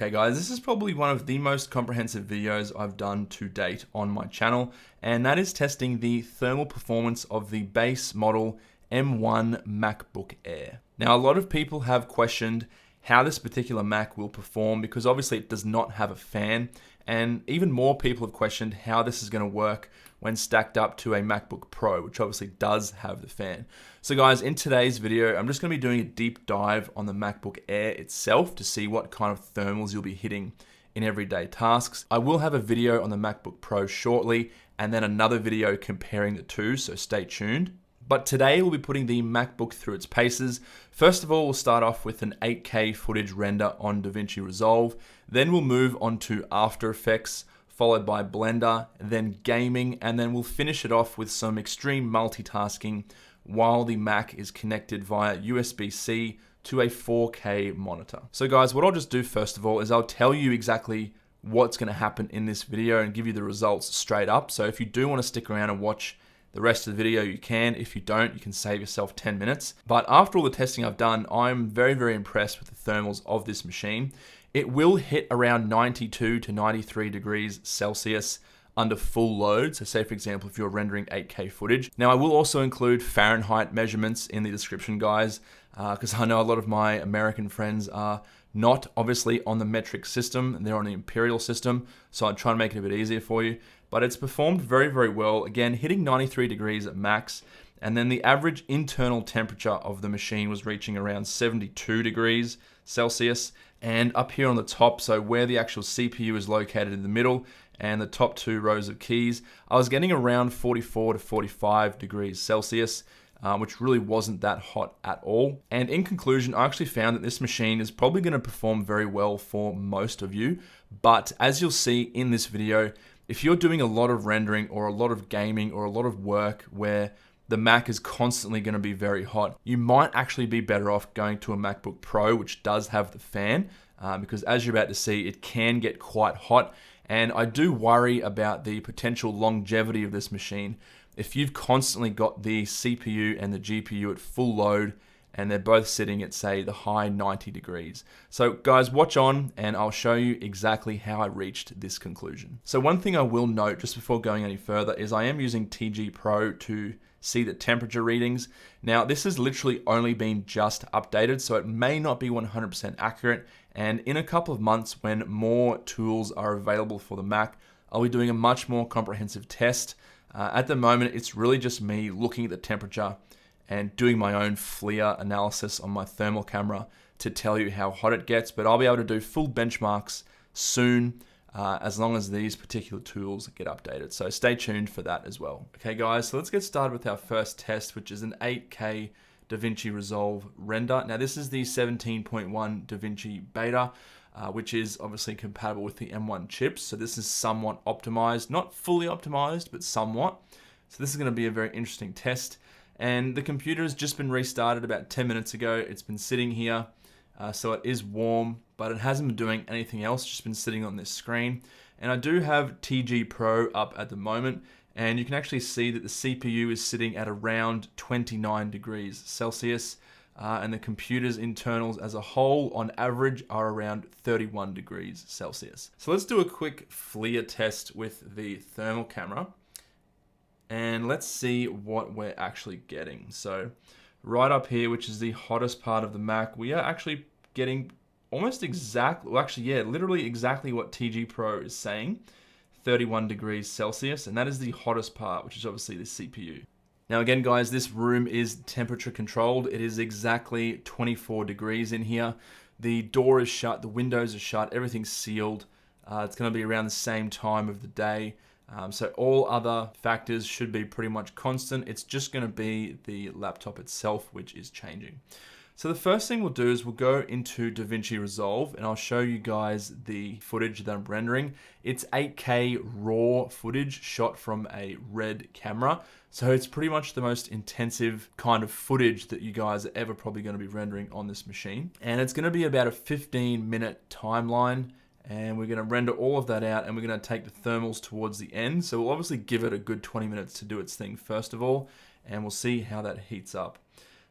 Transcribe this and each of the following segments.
Okay guys, this is probably one of the most comprehensive videos I've done to date on my channel, and that is testing the thermal performance of the base model M1 MacBook Air. Now, a lot of people have questioned how this particular Mac will perform because obviously it does not have a fan, and even more people have questioned how this is going to work when stacked up to a MacBook Pro, which obviously does have the fan. So guys, in today's video, I'm just going to be doing a deep dive on the MacBook Air itself to see what kind of thermals you'll be hitting in everyday tasks. I will have a video on the MacBook Pro shortly, and then another video comparing the two, so stay tuned. But today we'll be putting the MacBook through its paces. First of all, we'll start off with an 8K footage render on DaVinci Resolve. Then we'll move on to After Effects, followed by Blender, then gaming, and then we'll finish it off with some extreme multitasking while the Mac is connected via USB-C to a 4K monitor. So guys, what I'll just do first of all is I'll tell you exactly what's going to happen in this video and give you the results straight up. So if you do want to stick around and watch the rest of the video, you can. If you don't, you can save yourself 10 minutes. But after all the testing I've done, I'm very, very impressed with the thermals of this machine. It will hit around 92 to 93 degrees Celsius under full load. So say for example, if you're rendering 8K footage. Now I will also include Fahrenheit measurements in the description, guys, because I know a lot of my American friends are not obviously on the metric system, they're on the imperial system. So I'll try and make it a bit easier for you. But it's performed very, very well. Again, hitting 93 degrees at max. And then the average internal temperature of the machine was reaching around 72 degrees Celsius. And up here on the top, so where the actual CPU is located in the middle and the top two rows of keys, I was getting around 44 to 45 degrees Celsius, which really wasn't that hot at all. And in conclusion, I actually found that this machine is probably going to perform very well for most of you. But as you'll see in this video, if you're doing a lot of rendering or a lot of gaming or a lot of work where the Mac is constantly going to be very hot, you might actually be better off going to a MacBook Pro, which does have the fan, because as you're about to see, it can get quite hot. And I do worry about the potential longevity of this machine. If you've constantly got the CPU and the GPU at full load, and they're both sitting at, say, the high 90 degrees. So guys, watch on and I'll show you exactly how I reached this conclusion. So one thing I will note just before going any further is I am using TGPro to see the temperature readings. Now, this has literally only been just updated, so it may not be 100% accurate. And in a couple of months, when more tools are available for the Mac, I'll be doing a much more comprehensive test. At the moment, it's really just me looking at the temperature and doing my own FLIR analysis on my thermal camera to tell you how hot it gets, but I'll be able to do full benchmarks soon as long as these particular tools get updated. So stay tuned for that as well. Okay guys, so let's get started with our first test, which is an 8K DaVinci Resolve render. Now this is the 17.1 DaVinci Beta, which is obviously compatible with the M1 chips. So this is somewhat optimized, not fully optimized, but somewhat. So this is gonna be a very interesting test. And the computer has just been restarted about 10 minutes ago. It's been sitting here, so it is warm, but it hasn't been doing anything else, just been sitting on this screen. And I do have TGPro up at the moment, and you can actually see that the CPU is sitting at around 29 degrees Celsius, and the computer's internals as a whole, on average, are around 31 degrees Celsius. So let's do a quick FLIR test with the thermal camera. And let's see what we're actually getting. So right up here, which is the hottest part of the Mac, we are actually getting almost exactly, well actually, yeah, literally exactly what TGPro is saying, 31 degrees Celsius, and that is the hottest part, which is obviously the CPU. Now again, guys, this room is temperature controlled. It is exactly 24 degrees in here. The door is shut, the windows are shut, everything's sealed. It's gonna be around the same time of the day. So all other factors should be pretty much constant. It's just going to be the laptop itself which is changing. So the first thing we'll do is we'll go into DaVinci Resolve and I'll show you guys the footage that I'm rendering. It's 8K raw footage shot from a RED camera. So it's pretty much the most intensive kind of footage that you guys are ever probably going to be rendering on this machine. And it's going to be about a 15-minute timeline. And we're going to render all of that out and we're going to take the thermals towards the end. So we'll obviously give it a good 20 minutes to do its thing first of all, and we'll see how that heats up.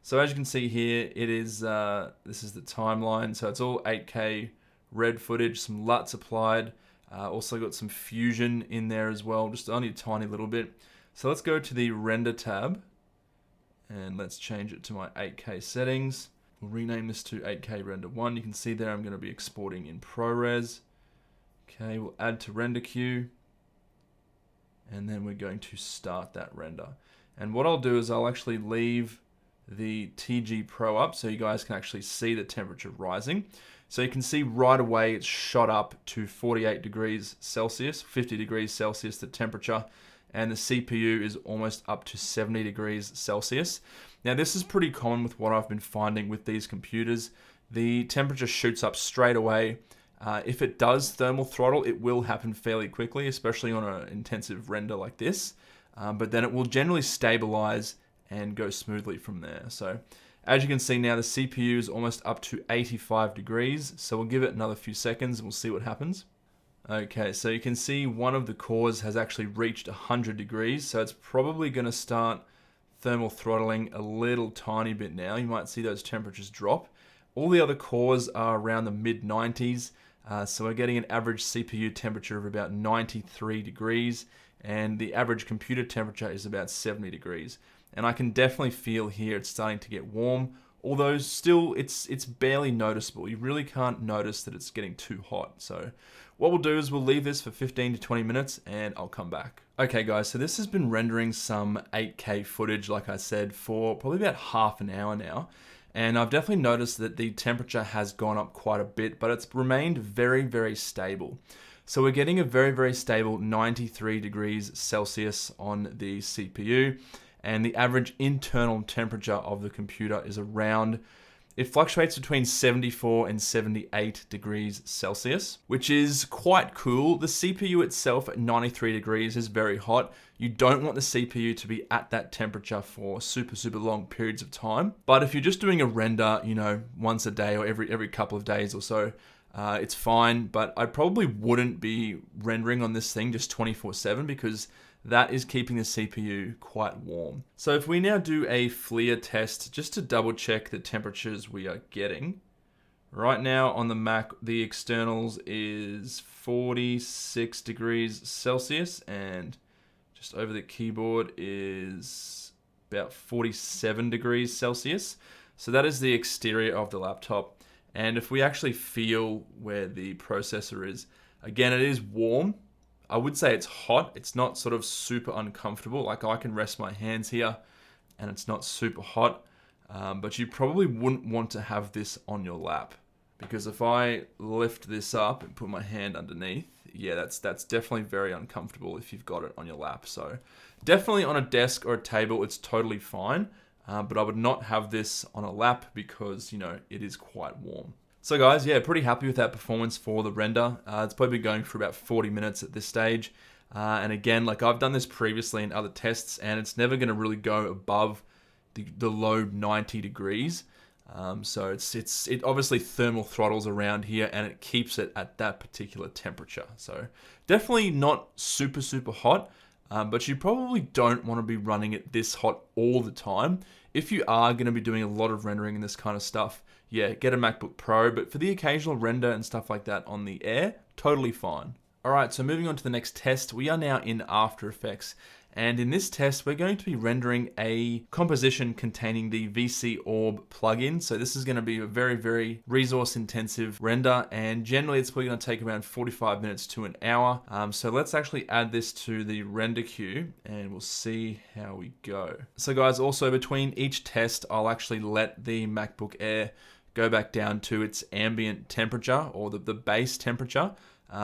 So as you can see here, it is this is the timeline. So it's all 8K red footage, some LUTs applied. Also got some fusion in there as well, just only a tiny little bit. So let's go to the render tab and let's change it to my 8K settings. We'll rename this to 8K render 1. You can see there I'm going to be exporting in ProRes. Okay, we'll add to render queue. And then we're going to start that render. And what I'll do is I'll actually leave the TGPro up so you guys can actually see the temperature rising. So you can see right away it's shot up to 48 degrees Celsius, 50 degrees Celsius the temperature, and the CPU is almost up to 70 degrees Celsius. Now this is pretty common with what I've been finding with these computers. The temperature shoots up straight away. If it does thermal throttle, it will happen fairly quickly, especially on an intensive render like this. But then it will generally stabilize and go smoothly from there. So as you can see now, the CPU is almost up to 85 degrees. So we'll give it another few seconds and we'll see what happens. Okay, so you can see one of the cores has actually reached 100 degrees. So it's probably going to start thermal throttling a little tiny bit now. You might see those temperatures drop. All the other cores are around the mid 90s. So we're getting an average CPU temperature of about 93 degrees. And the average computer temperature is about 70 degrees. And I can definitely feel here it's starting to get warm, although still it's barely noticeable. You really can't notice that it's getting too hot. So what we'll do is we'll leave this for 15 to 20 minutes and I'll come back. Okay guys, so this has been rendering some 8K footage, like I said, for probably about half an hour now. And I've definitely noticed that the temperature has gone up quite a bit, but it's remained very, very stable. So we're getting a very, very stable 93 degrees Celsius on the CPU. And the average internal temperature of the computer is around, it fluctuates between 74 and 78 degrees Celsius, which is quite cool. The CPU itself at 93 degrees is very hot. You don't want the CPU to be at that temperature for super, super long periods of time. But if you're just doing a render, you know, once a day or every couple of days or so, it's fine. But I probably wouldn't be rendering on this thing just 24/7 because that is keeping the CPU quite warm. So if we now do a FLIR test just to double check the temperatures we are getting. Right now on the Mac, the externals is 46 degrees Celsius and just over the keyboard is about 47 degrees Celsius. So that is the exterior of the laptop. And if we actually feel where the processor is, again, it is warm. I would say it's hot. It's not sort of super uncomfortable. Like I can rest my hands here and it's not super hot. But you probably wouldn't want to have this on your lap because if I lift this up and put my hand underneath, yeah, that's definitely very uncomfortable if you've got it on your lap. So definitely on a desk or a table, it's totally fine. But I would not have this on a lap because, you know, it is quite warm. So guys, yeah, pretty happy with that performance for the render. It's probably been going for about 40 minutes at this stage. And again, like I've done this previously in other tests and it's never going to really go above the low 90 degrees. So it obviously thermal throttles around here and it keeps it at that particular temperature. So definitely not super, super hot, but you probably don't want to be running it this hot all the time. If you are going to be doing a lot of rendering and this kind of stuff, yeah, get a MacBook Pro, but for the occasional render and stuff like that on the Air, totally fine. All right, so moving on to the next test, we are now in After Effects. And in this test, we're going to be rendering a composition containing the VC Orb plugin. So this is going to be a very, very resource intensive render. And generally it's probably going to take around 45 minutes to an hour. So let's actually add this to the render queue and we'll see how we go. So guys, also between each test, I'll actually let the MacBook Air go back down to its ambient temperature or the base temperature.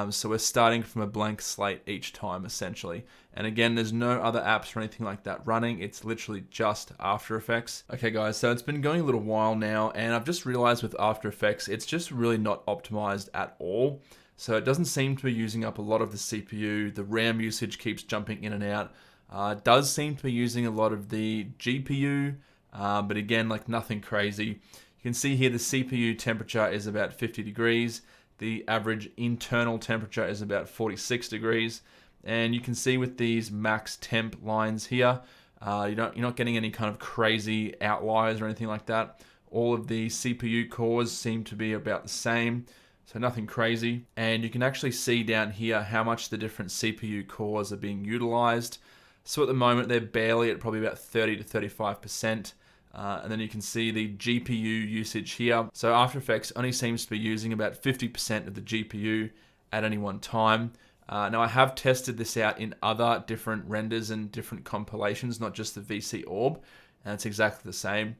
So we're starting from a blank slate each time essentially. And again, there's no other apps or anything like that running. It's literally just After Effects. Okay guys, so it's been going a little while now and I've just realized with After Effects, it's just really not optimized at all. So it doesn't seem to be using up a lot of the CPU. The RAM usage keeps jumping in and out. It does seem to be using a lot of the GPU, but again, like nothing crazy. You can see here the CPU temperature is about 50 degrees. The average internal temperature is about 46 degrees. And you can see with these max temp lines here, you're not getting any kind of crazy outliers or anything like that. All of the CPU cores seem to be about the same. So nothing crazy. And you can actually see down here how much the different CPU cores are being utilized. So at the moment, they're barely at probably about 30 to 35%. And then you can see the GPU usage here. So After Effects only seems to be using about 50% of the GPU at any one time. Now I have tested this out in other different renders and different compilations, not just the VC Orb, and it's exactly the same.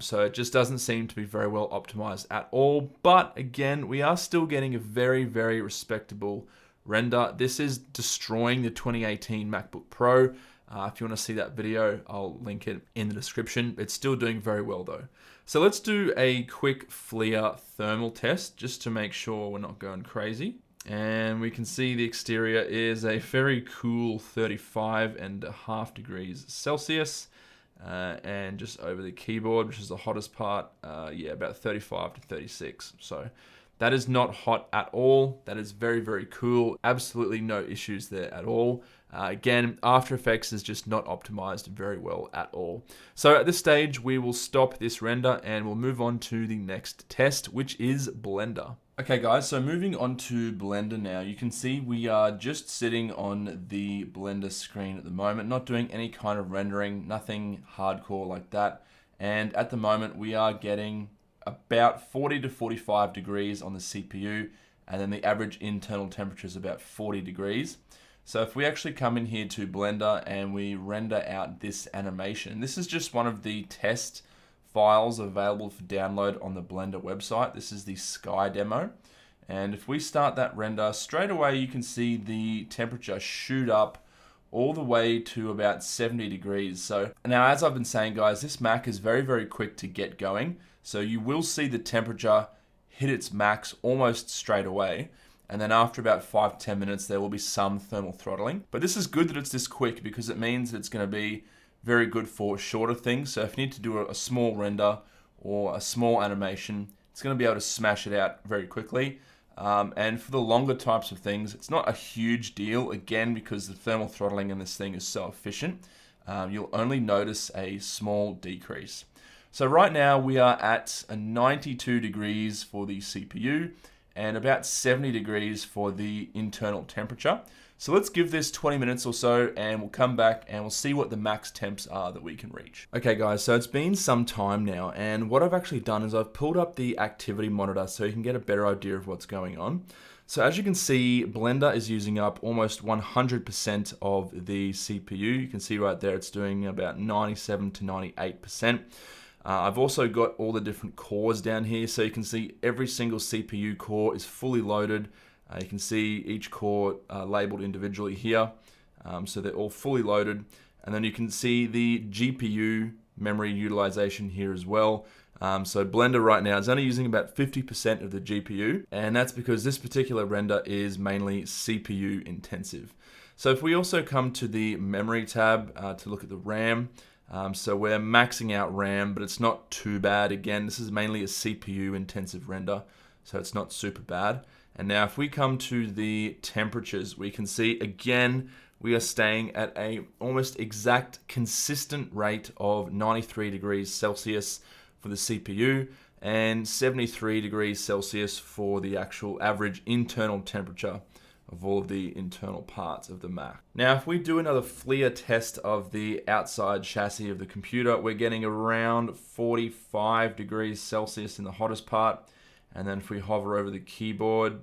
So it just doesn't seem to be very well optimized at all. But again, we are still getting a very, very respectable render. This is destroying the 2018 MacBook Pro. If you want to see that video, I'll link it in the description. It's still doing very well though. So let's do a quick FLIR thermal test just to make sure we're not going crazy. And we can see the exterior is a very cool 35.5 degrees Celsius. And just over the keyboard, which is the hottest part, yeah, about 35 to 36. So that is not hot at all. That is very, very cool. Absolutely no issues there at all. Again, After Effects is just not optimized very well at all. So at this stage, we will stop this render and we'll move on to the next test, which is Blender. Okay guys, so moving on to Blender now, you can see we are just sitting on the Blender screen at the moment, not doing any kind of rendering, nothing hardcore like that. And at the moment, we are getting about 40 to 45 degrees on the CPU, and then the average internal temperature is about 40 degrees. So if we actually come in here to Blender and we render out this animation, this is just one of the test files available for download on the Blender website. This is the Sky demo. And if we start that render, straight away you can see the temperature shoot up all the way to about 70 degrees. So now, as I've been saying guys, this Mac is very, very quick to get going. So you will see the temperature hit its max almost straight away. And then after about 5 to 10 minutes, there will be some thermal throttling. But this is good that it's this quick because it means that it's going to be very good for shorter things. So if you need to do a small render or a small animation, it's going to be able to smash it out very quickly. And for the longer types of things, it's not a huge deal, again, because the thermal throttling in this thing is so efficient. You'll only notice a small decrease. So right now we are at a 92 degrees for the CPU and about 70 degrees for the internal temperature. So let's give this 20 minutes or so and we'll come back and we'll see what the max temps are that we can reach. Okay guys, so it's been some time now, and what I've actually done is I've pulled up the activity monitor so you can get a better idea of what's going on. So as you can see, Blender is using up almost 100% of the CPU. You can see right there it's doing about 97 to 98%. I've also got all the different cores down here, so you can see every single CPU core is fully loaded. You can see each core labeled individually here, so they're all fully loaded. And then you can see the GPU memory utilization here as well. So Blender right now is only using about 50% of the GPU, and that's because this particular render is mainly CPU intensive. So if we also come to the memory tab to look at the RAM, so we're maxing out RAM, but it's not too bad. Again, this is mainly a CPU intensive render, so it's not super bad. And now if we come to the temperatures, we can see again, we are staying at a almost exact consistent rate of 93 degrees Celsius for the CPU and 73 degrees Celsius for the actual average internal temperature of all of the internal parts of the Mac. Now, if we do another FLIR test of the outside chassis of the computer, we're getting around 45 degrees Celsius in the hottest part. And then if we hover over the keyboard,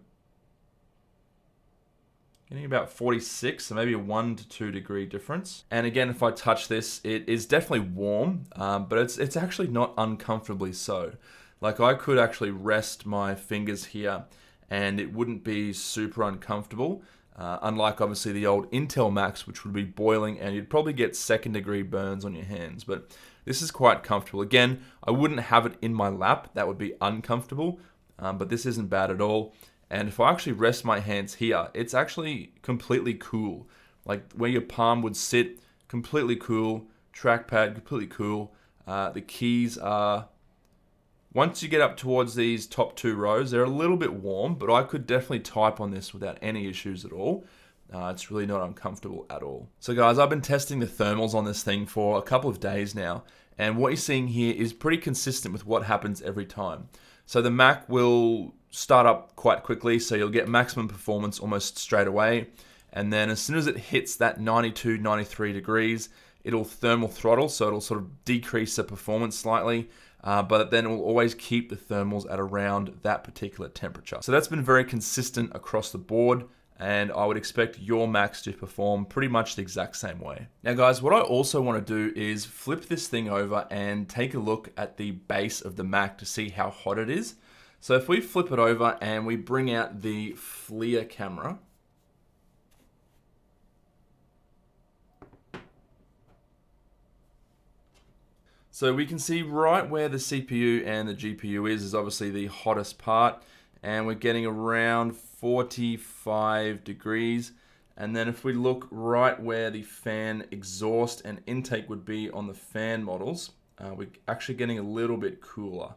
getting about 46, so maybe a 1 to 2 degree difference. And again, if I touch this, it is definitely warm, but it's actually not uncomfortably so. Like I could actually rest my fingers here and it wouldn't be super uncomfortable, unlike obviously the old Intel Macs, which would be boiling and you'd probably get 2nd degree burns on your hands. But this is quite comfortable. Again, I wouldn't have it in my lap, that would be uncomfortable, but this isn't bad at all. And if I actually rest my hands here, it's actually completely cool. Like where your palm would sit, completely cool. Trackpad, completely cool. The keys are, once you get up towards these top 2 rows, they're a little bit warm, but I could definitely type on this without any issues at all. It's really not uncomfortable at all. So guys, I've been testing the thermals on this thing for a couple of days now, and what you're seeing here is pretty consistent with what happens every time. So the Mac will start up quite quickly, so you'll get maximum performance almost straight away. And then as soon as it hits that 92, 93 degrees, it'll thermal throttle, so it'll sort of decrease the performance slightly, but then it will always keep the thermals at around that particular temperature. So that's been very consistent across the board, and I would expect your Macs to perform pretty much the exact same way. Now guys, what I also want to do is flip this thing over and take a look at the base of the Mac to see how hot it is. So if we flip it over and we bring out the FLIR camera, so we can see right where the CPU and the GPU is obviously the hottest part, and we're getting around 45 degrees. And then if we look right where the fan exhaust and intake would be on the fan models, we're actually getting a little bit cooler.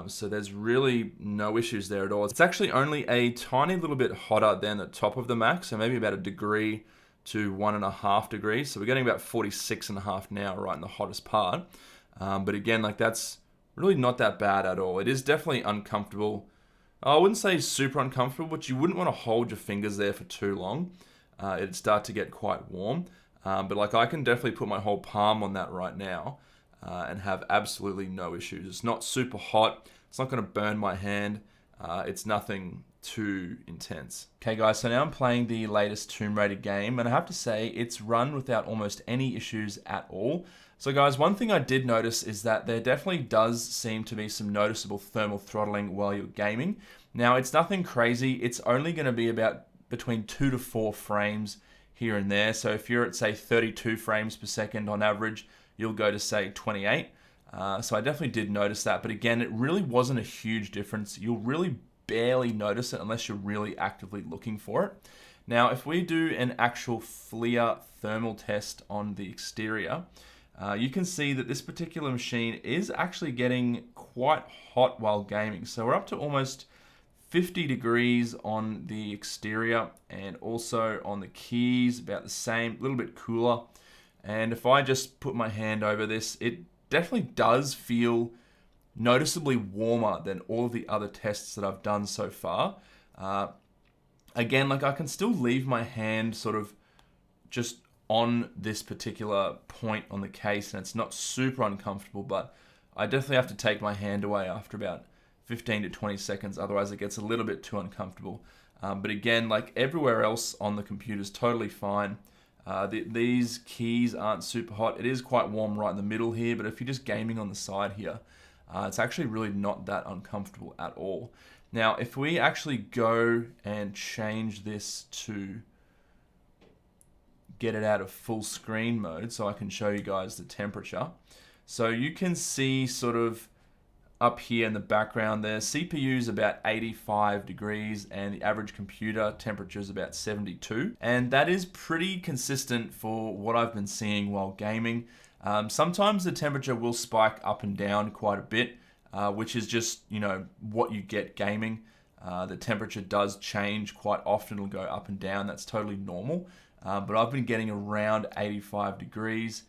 So there's really no issues there at all. It's actually only a tiny little bit hotter than the top of the Mac, so maybe about a degree to 1.5 degrees. So we're getting about 46.5 now, right in the hottest part. But again, like that's really not that bad at all. It is definitely uncomfortable. I wouldn't say super uncomfortable, but you wouldn't want to hold your fingers there for too long. It'd start to get quite warm. But like I can definitely put my whole palm on that right now and have absolutely no issues. It's not super hot. It's not going to burn my hand. It's nothing too intense. Okay guys, so now I'm playing the latest Tomb Raider game, and I have to say it's run without almost any issues at all. So guys, one thing I did notice is that there definitely does seem to be some noticeable thermal throttling while you're gaming. Now it's nothing crazy, it's only going to be about between 2 to 4 frames here and there. So if you're at say 32 frames per second on average, you'll go to say 28. So I definitely did notice that, but again, it really wasn't a huge difference. You'll really barely notice it unless you're really actively looking for it. Now, if we do an actual FLIR thermal test on the exterior, you can see that this particular machine is actually getting quite hot while gaming. So we're up to almost 50 degrees on the exterior, and also on the keys, about the same, a little bit cooler. And if I just put my hand over this, it definitely does feel noticeably warmer than all of the other tests that I've done so far. Again, like I can still leave my hand sort of just on this particular point on the case, and it's not super uncomfortable, but I definitely have to take my hand away after about 15 to 20 seconds, otherwise it gets a little bit too uncomfortable. But again, like everywhere else on the computer is totally fine. These keys aren't super hot. It is quite warm right in the middle here, but if you're just gaming on the side here, it's actually really not that uncomfortable at all. Now, if we actually go and change this to get it out of full screen mode so I can show you guys the temperature. So you can see sort of up here in the background there, CPU is about 85 degrees and the average computer temperature is about 72. And that is pretty consistent for what I've been seeing while gaming. Sometimes the temperature will spike up and down quite a bit, which is just, you know, what you get gaming. The temperature does change quite often. It'll go up and down. That's totally normal. But I've been getting around 85 degrees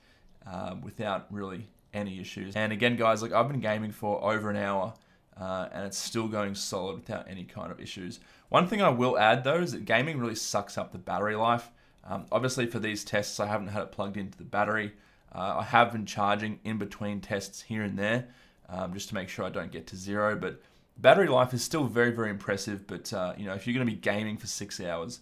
without really any issues. And again, guys, like I've been gaming for over an hour and it's still going solid without any kind of issues. One thing I will add though is that gaming really sucks up the battery life. Obviously for these tests, I haven't had it plugged into the battery. I have been charging in between tests here and there just to make sure I don't get to zero. But battery life is still very, very impressive. But you know, if you're going to be gaming for 6 hours,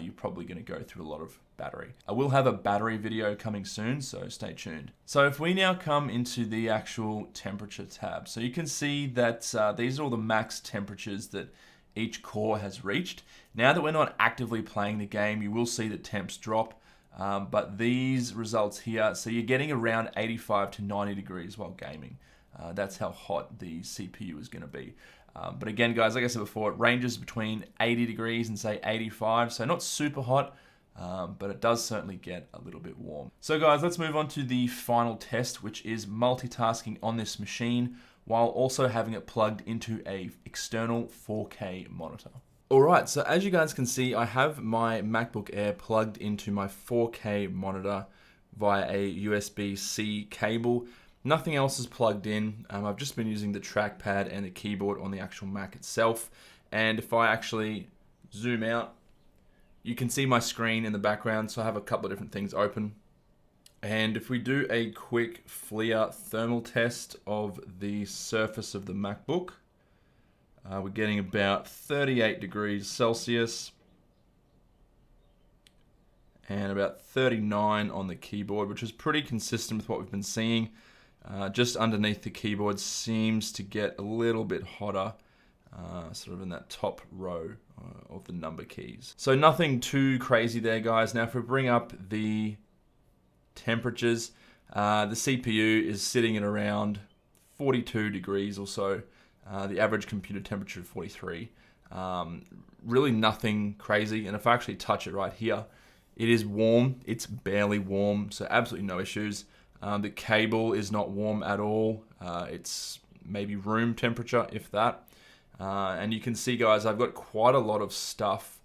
you're probably going to go through a lot of battery. I will have a battery video coming soon, so stay tuned. So if we now come into the actual temperature tab, so you can see that these are all the max temperatures that each core has reached. Now that we're not actively playing the game, you will see the temps drop, but these results here, so you're getting around 85 to 90 degrees while gaming. That's how hot the CPU is going to be. But again, guys, like I said before, it ranges between 80 degrees and say 85, so not super hot, but it does certainly get a little bit warm. So guys, let's move on to the final test, which is multitasking on this machine while also having it plugged into a external 4K monitor. Alright, so as you guys can see, I have my MacBook Air plugged into my 4K monitor via a USB-C cable. Nothing else is plugged in. I've just been using the trackpad and the keyboard on the actual Mac itself. And if I actually zoom out, you can see my screen in the background. So I have a couple of different things open. And if we do a quick FLIR thermal test of the surface of the MacBook, we're getting about 38 degrees Celsius and about 39 on the keyboard, which is pretty consistent with what we've been seeing. Just underneath the keyboard seems to get a little bit hotter, sort of in that top row of the number keys. So nothing too crazy there, guys. Now, if we bring up the temperatures, the CPU is sitting at around 42 degrees or so. The average computer temperature of 43. Really nothing crazy. And if I actually touch it right here, it is warm. It's barely warm, so absolutely no issues. The cable is not warm at all. It's maybe room temperature, if that. And you can see, guys, I've got quite a lot of stuff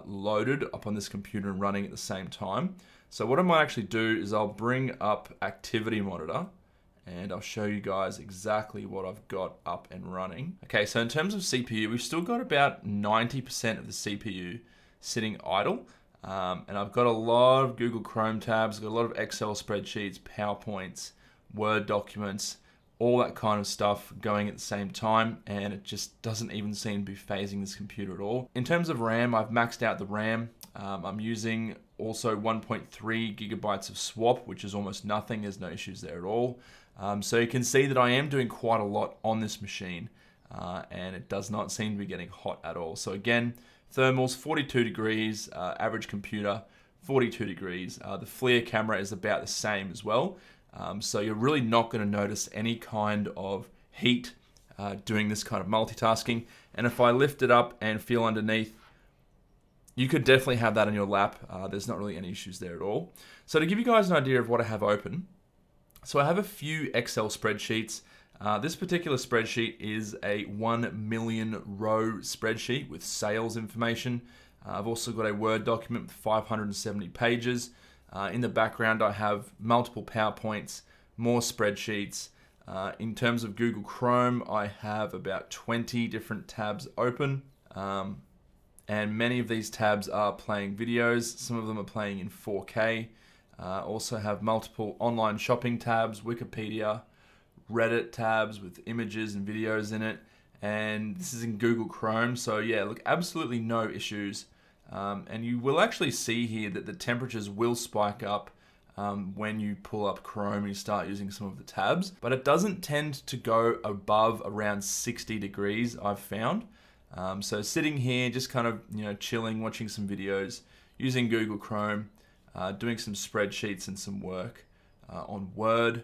loaded up on this computer and running at the same time. So what I might actually do is I'll bring up Activity Monitor and I'll show you guys exactly what I've got up and running. Okay, so in terms of CPU, we've still got about 90% of the CPU sitting idle. And I've got a lot of Google Chrome tabs, got a lot of Excel spreadsheets, PowerPoints, Word documents, all that kind of stuff going at the same time, and it just doesn't even seem to be phasing this computer at all. In terms of RAM, I've maxed out the RAM. I'm using also 1.3 gigabytes of swap, which is almost nothing. There's no issues there at all. So you can see that I am doing quite a lot on this machine, and it does not seem to be getting hot at all. So again, thermals 42 degrees, average computer 42 degrees. The FLIR camera is about the same as well. So you're really not going to notice any kind of heat doing this kind of multitasking. And if I lift it up and feel underneath, you could definitely have that on your lap. There's not really any issues there at all. So to give you guys an idea of what I have open, so I have a few Excel spreadsheets. This particular spreadsheet is a 1 million row spreadsheet with sales information. I've also got a Word document with 570 pages. In the background, I have multiple PowerPoints, more spreadsheets. In terms of Google Chrome, I have about 20 different tabs open. And many of these tabs are playing videos. Some of them are playing in 4K. Also have multiple online shopping tabs, Wikipedia, Reddit tabs with images and videos in it. And this is in Google Chrome. So yeah, look, absolutely no issues. And you will actually see here that the temperatures will spike up when you pull up Chrome and you start using some of the tabs. But it doesn't tend to go above around 60 degrees, I've found. So sitting here, just kind of, chilling, watching some videos, using Google Chrome, doing some spreadsheets and some work on Word,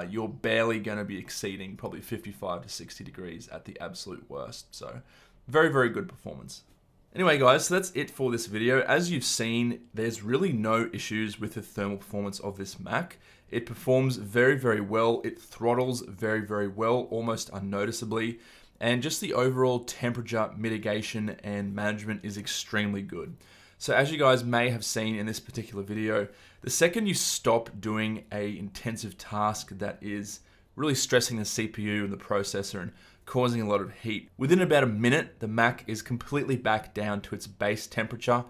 you're barely going to be exceeding probably 55 to 60 degrees at the absolute worst. So very, very good performance. Anyway, guys, so that's it for this video. As you've seen, there's really no issues with the thermal performance of this Mac. It performs very, very well. It throttles very, very well, almost unnoticeably. And just the overall temperature mitigation and management is extremely good. So as you guys may have seen in this particular video, the second you stop doing an intensive task that is really stressing the CPU and the processor and causing a lot of heat, within about a minute, the Mac is completely back down to its base temperature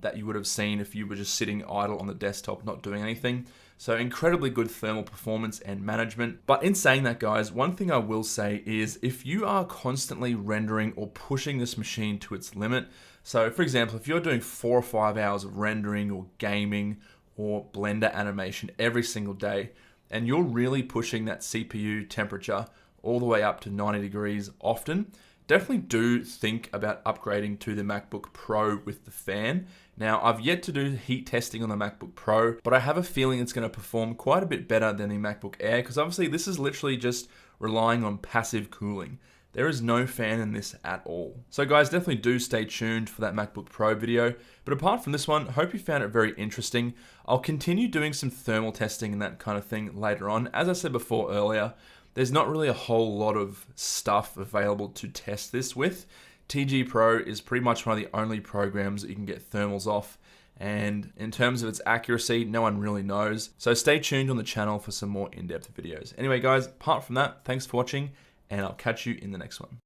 that you would have seen if you were just sitting idle on the desktop, not doing anything. So incredibly good thermal performance and management. But in saying that, guys, one thing I will say is if you are constantly rendering or pushing this machine to its limit, so for example, if you're doing 4 or 5 hours of rendering or gaming or Blender animation every single day, and you're really pushing that CPU temperature all the way up to 90 degrees often, definitely do think about upgrading to the MacBook Pro with the fan. Now, I've yet to do heat testing on the MacBook Pro, but I have a feeling it's going to perform quite a bit better than the MacBook Air, because obviously this is literally just relying on passive cooling. There is no fan in this at all. So guys, definitely do stay tuned for that MacBook Pro video. But apart from this one, hope you found it very interesting. I'll continue doing some thermal testing and that kind of thing later on. As I said before earlier, there's not really a whole lot of stuff available to test this with. TGPro is pretty much one of the only programs that you can get thermals off, And in terms of its accuracy, no one really knows. So stay tuned on the channel for some more in-depth videos. Anyway, guys, apart from that, thanks for watching, and I'll catch you in the next one.